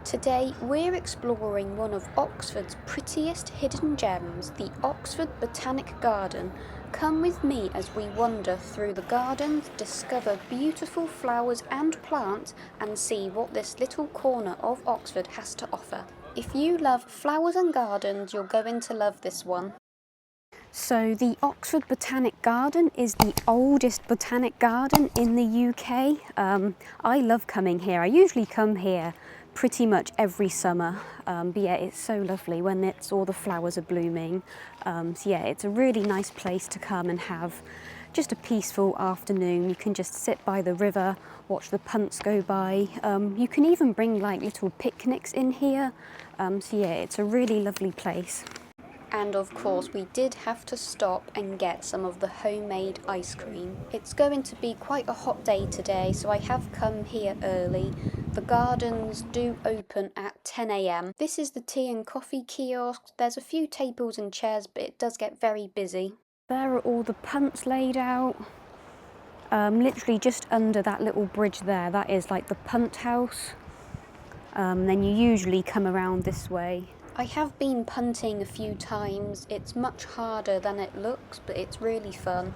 Today we're exploring one of Oxford's prettiest hidden gems, the Oxford Botanic Garden. Come with me as we wander through the gardens, discover beautiful flowers and plants, and see what this little corner of Oxford has to offer. If you love flowers and gardens, you're going to love this one. So the Oxford Botanic Garden is the oldest botanic garden in the UK. I love coming here. I usually come here pretty much every summer, but yeah, it's so lovely when all the flowers are blooming. So yeah, it's a really nice place to come and have just a peaceful afternoon. You can just sit by the river, watch the punts go by. You can even bring like little picnics in here. So yeah, it's a really lovely place. And of course we did have to stop and get some of the homemade ice cream. It's going to be quite a hot day today, so I have come here early. The gardens do open at 10 AM. This is the tea and coffee kiosk. There's a few tables and chairs, but it does get very busy. There are all the punts laid out. Literally just under that little bridge there, that is like the punt house. Then you usually come around this way. I have been punting a few times. It's much harder than it looks, but it's really fun.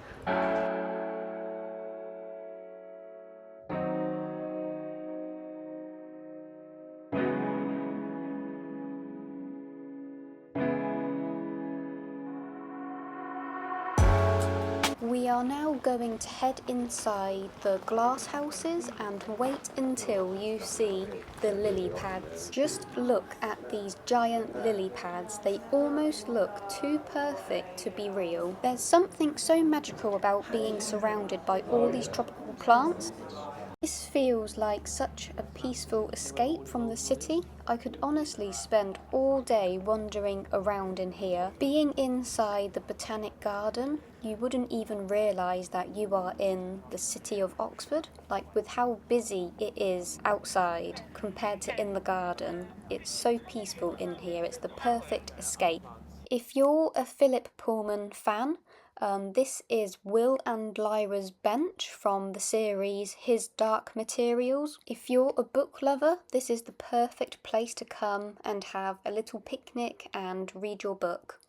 We are now going to head inside the glass houses and wait until you see the lily pads. Just look at these giant lily pads. They almost look too perfect to be real. There's something so magical about being surrounded by all these tropical plants. This feels like such a peaceful escape from the city. I could honestly spend all day wandering around in here. Being inside the Botanic Garden, you wouldn't even realise that you are in the city of Oxford. Like with how busy it is outside compared to in the garden. It's so peaceful in here. It's the perfect escape. If you're a Philip Pullman fan, this is Will and Lyra's bench from the series His Dark Materials. If you're a book lover, this is the perfect place to come and have a little picnic and read your book.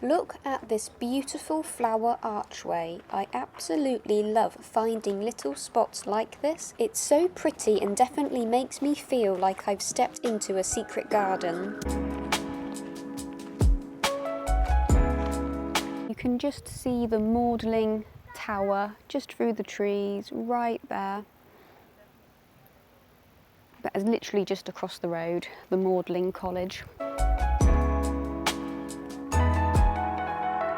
Look at this beautiful flower archway. I absolutely love finding little spots like this. It's so pretty and definitely makes me feel like I've stepped into a secret garden. You can just see the Magdalen Tower just through the trees right there. That is literally just across the road, the Magdalen College.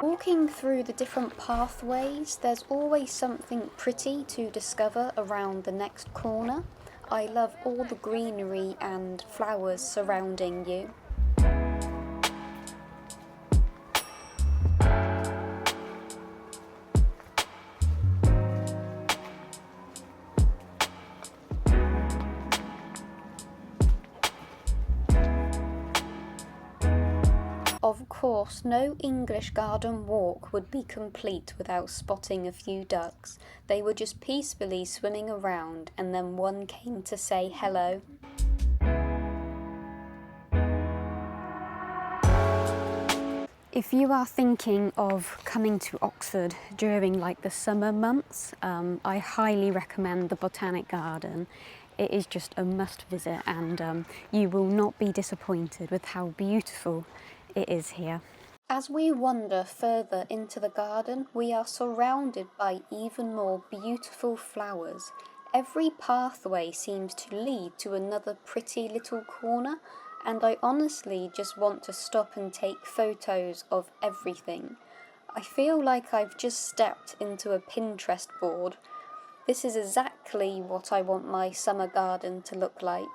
Walking through the different pathways, there's always something pretty to discover around the next corner. I love all the greenery and flowers surrounding you. Of course, no English garden walk would be complete without spotting a few ducks. They were just peacefully swimming around, and then one came to say hello. If you are thinking of coming to Oxford during like the summer months, I highly recommend the Botanic Garden. It is just a must visit, and you will not be disappointed with how beautiful it is here. As we wander further into the garden, we are surrounded by even more beautiful flowers. Every pathway seems to lead to another pretty little corner, and I honestly just want to stop and take photos of everything. I feel like I've just stepped into a Pinterest board. This is exactly what I want my summer garden to look like.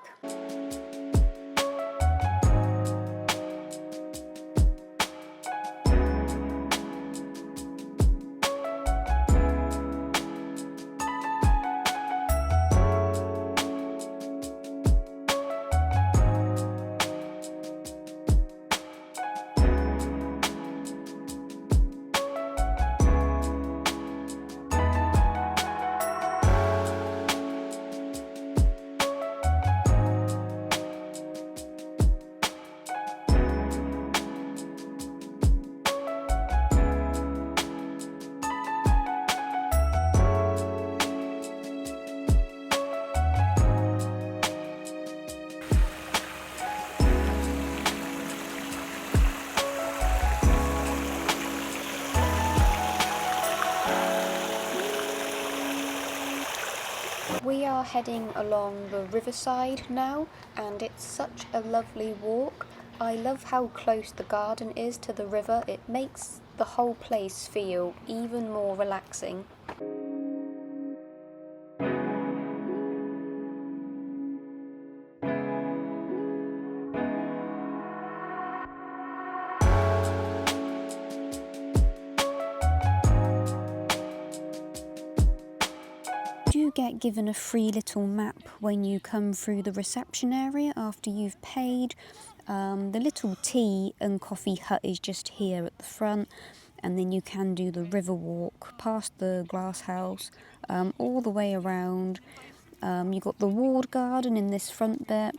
heading along the riverside now, and it's such a lovely walk. I love how close the garden is to the river. It makes the whole place feel even more relaxing. You get given a free little map when you come through the reception area after you've paid. The little tea and coffee hut is just here at the front, and then you can do the river walk past the glass house, all the way around. You got the walled garden in this front bit,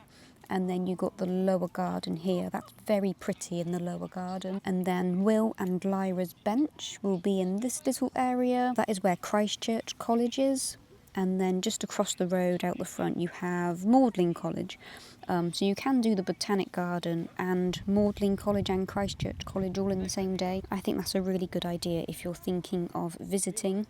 and then you got the lower garden here. That's very pretty in the lower garden. And then Will and Lyra's bench will be in this little area. That is where Christchurch College is. And then just across the road out the front you have Magdalen College. So you can do the Botanic Garden and Magdalen College and Christchurch College all in the same day. I think that's a really good idea if you're thinking of visiting.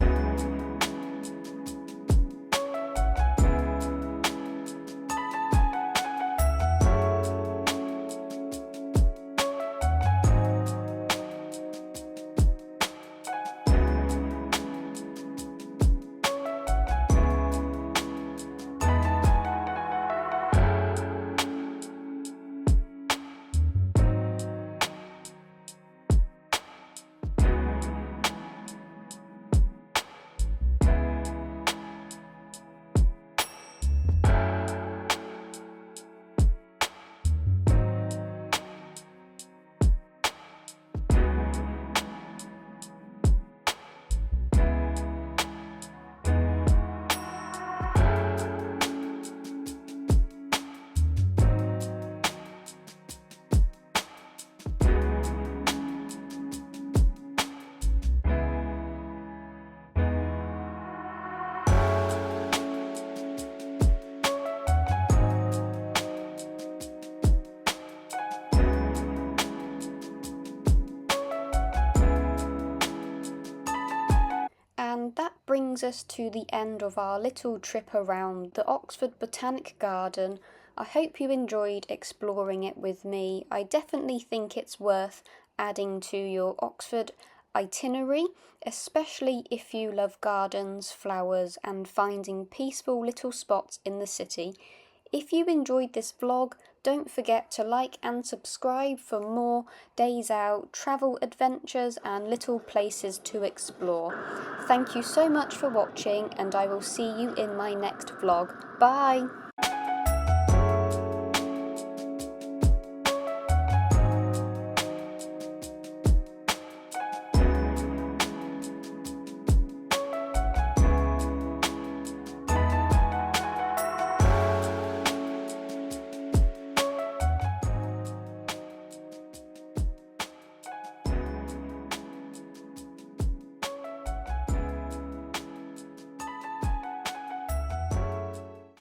And that brings us to the end of our little trip around the Oxford Botanic Garden. I hope you enjoyed exploring it with me. I definitely think it's worth adding to your Oxford itinerary, especially if you love gardens, flowers, and finding peaceful little spots in the city. If you enjoyed this vlog, don't forget to like and subscribe for more days out, travel adventures and little places to explore. Thank you so much for watching, and I will see you in my next vlog. Bye!